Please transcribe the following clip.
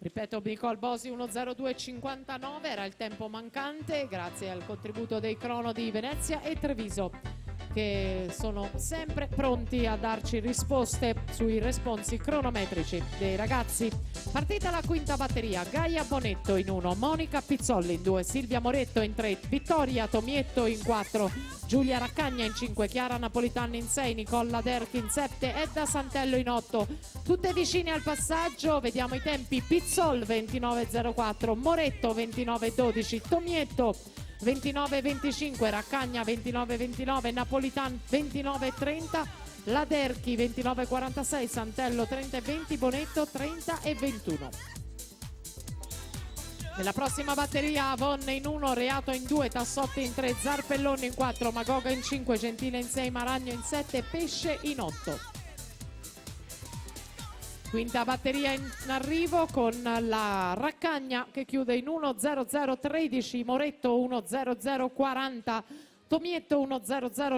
Ripeto, Nicole Bosi 1:02:59 era il tempo mancante grazie al contributo dei crono di Venezia e Treviso, che sono sempre pronti a darci risposte sui responsi cronometrici dei ragazzi. Partita la quinta batteria: Gaia Bonetto in 1, Monica Pizzolli in 2, Silvia Moretto in 3, Vittoria Tomietto in 4, Giulia Raccagna in 5, Chiara Napolitano in 6, Nicola Derchi in 7, Edda Santello in 8. Tutte vicine al passaggio, vediamo i tempi: Pizzol 29:04, Moretto 29:12, Tomietto 29:25, Raccagna 29:29, Napolitan 29:30, Laderchi 29:46, Santello 30:20, Bonetto 30:21. Nella prossima batteria Avon in 1, Reato in 2, Tassotti in 3, Zarpellone in 4, Magoga in 5, Gentile in 6, Maragno in 7, Pesce in 8. Quinta batteria in arrivo con la Raccagna che chiude in 1:00:13, Moretto 1:00:40, Tomietto 1:00:50.